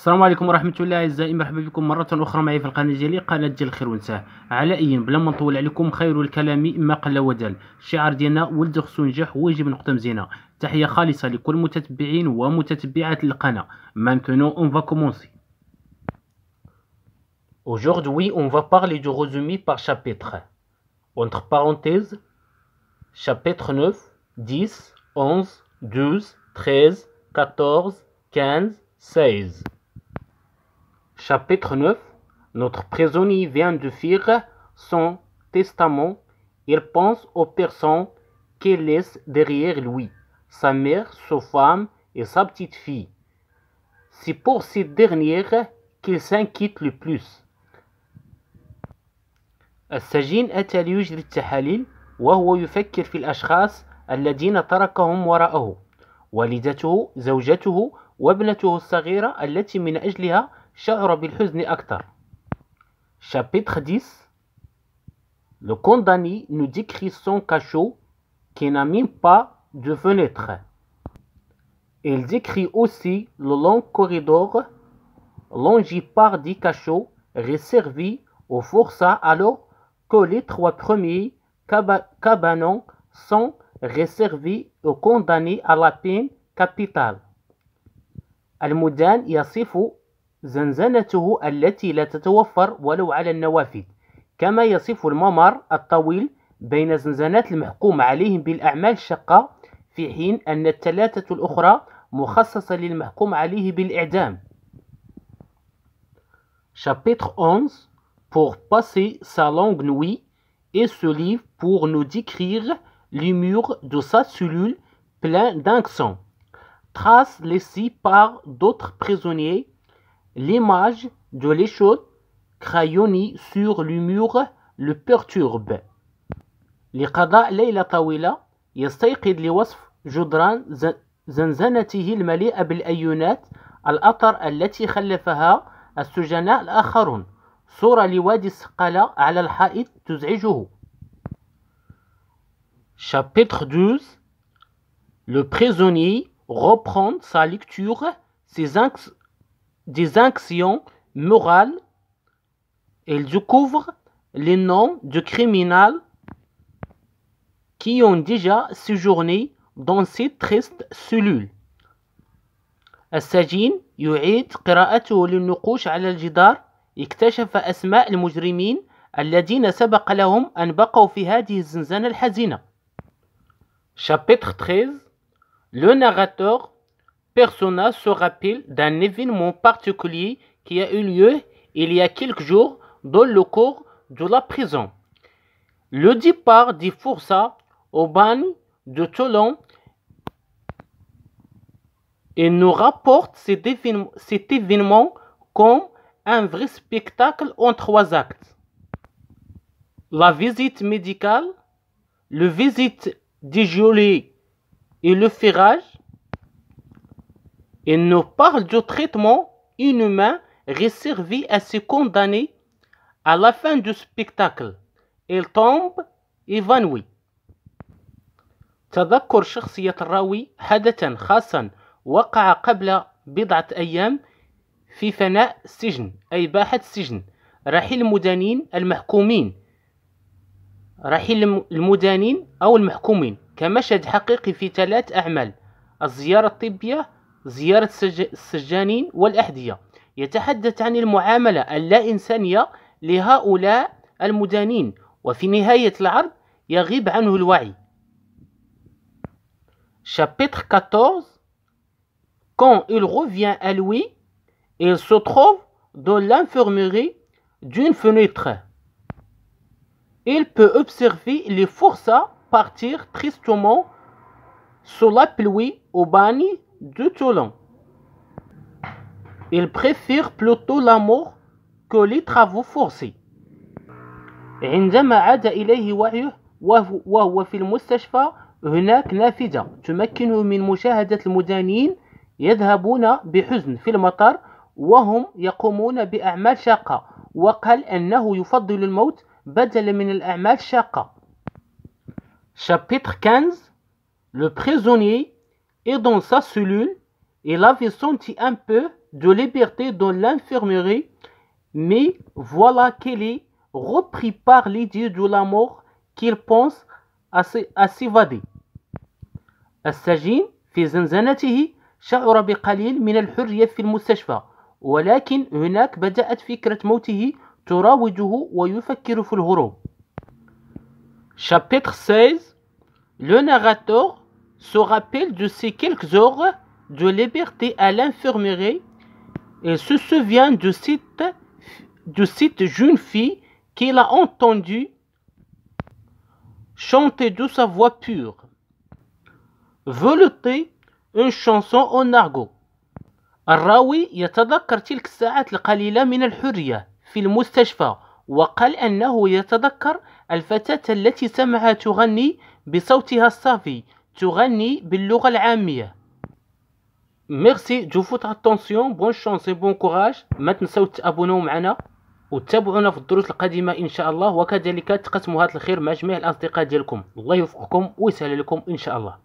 السلام عليكم ورحمة الله أعزائي، مرحبا بكم مرة أخرى معي في القناة ديالي قناة ديال الخير ونساه. على أي بلا ما نطول عليكم، خير الكلام ما قل ودل. الشعار ديالنا ولد خصو ينجح ويجيب نقطة مزيانة. تحية خالصة لكل متتبعين ومتتبعات القناة. Maintenant on va commencer. Aujourd'hui on va parler du résumé par chapitre. Entre parenthèses, chapitre 9, 10, 11, 12, 13, 14, 15, 16. Chapitre 9. Notre prisonnier vient de faire son testament. Il pense aux personnes qu'il laisse derrière lui, sa mère, sa femme et sa petite fille. C'est pour ces dernières qu'il s'inquiète le plus. السجين أتى ليجري التحاليل وهو يفكر في الأشخاص الذين تركهم وراءه، والدته، زوجته وابنته الصغيرة التي من أجلها شعر بالحزن أكثر. Chapitre 10. Le condamné nous décrit son cachot qui n'a même pas de fenêtre. Il décrit aussi le long corridor longé par des cachots réservés aux forçats, alors que les trois premiers cabanons sont réservés aux condamnés à la peine capitale. المدان يصف زنزانته التي لا تتوفر ولو على النوافذ، كما يصف الممر الطويل بين زنزانات المحكوم عليهم بالأعمال الشاقة، في حين أن الثلاثة الأخرى مخصصة للمحكوم عليه بالإعدام. Chapitre 11. Pour passer sa longue nuit, et se livre pour nous décrire les murs de sa cellule pleins d'insectes, traces laissées par d'autres prisonniers. L'image de l'échelle crayonnée sur le mur le perturbe. لقضاء ليلة طويلة يستيقظ لوصف جدران زنزانته المليئة بالأيونات، الأثر التي خلفها السجناء الآخرون. صورة لوادي السقالة على الحائط تزعجه. Chapitre 12. Le prisonnier reprend sa lecture des actions morales. Il découvre les noms de criminels qui ont déjà séjourné dans cette triste cellule. السجين يعيد قراءته للنقوش على الجدار. اكتشف أسماء المجرمين الذين سبق لهم أن بقوا في هذه الزنزانة الحزينة. Chapitre 13. Le narrateur personnage se rappelle d'un événement particulier qui a eu lieu il y a quelques jours dans le cours de la prison. Le départ des forçats au bagne de Toulon. Il nous rapporte cet événement comme un vrai spectacle en 3 actes. La visite médicale, le visite dégelée et le ferrage. Il nous parle du traitement inhumain réservé à ces condamnés. À la fin du spectacle, il tombe évanoui. تذكر شخصية الراوي حدثا خاصا وقع قبل بضعة أيام في فناء السجن، أي باحة السجن. رحيل المدانين المحكومين، رحيل المدانين أو المحكومين كمشهد حقيقي في 3 أعمال: الزيارة الطبية، زيارة السجانين، والأحذية. يتحدث عن المعاملة اللا إنسانية لهؤلاء المدانين، وفي نهاية العرض يغيب عنه الوعي. Chapitre 14. Quand il revient à lui, il se trouve dans l'infirmerie d'une fenêtre. Il peut observer les forçats partir tristement sous la pluie au bagne de Toulon. Il préfère plutôt la mort que les travaux forcés. عندما عاد إليه وعيه وهو في المستشفى، هناك نافذة تمكنه من مشاهدة المدانين يذهبون بحزن في المطار وهم يقومون بأعمال شاقة، وقال أنه يفضل الموت بدلا من الأعمال الشاقة. Chapitre 15. Le prisonnier est dans sa cellule Il avait senti un peu de liberté dans l'infirmerie, mais voilà qu'il est repris par l'idée de la mort qu'il pense à s'évader. السجين في زنزانته شعر بقليل من الحرية في المستشفى، ولكن هناك بدأت فكرة موته تراوده ويفكر في الهروب. Chapitre 16. Le narrateur se rappelle de ces quelques heures de liberté à l'infirmerie et se souvient de cette jeune fille qu'il a entendue chanter de sa voix pure. velouter une chanson en argot. الراوي يتذكر تلك الساعات القليلة من الحرية في المستشفى، وقال أنه يتذكر الفتاة التي سمعها تغني بصوتها الصافي، تغني باللغة العامية. Merci de votre attention. Bonne chance et bon courage. ما تنسوا تابونوا معنا وتتابعونا في الدروس القادمة إن شاء الله، وكذلك تقسموا هذا الخير مع جميع الأصدقاء ديالكم. الله يوفقكم ويسهل لكم إن شاء الله.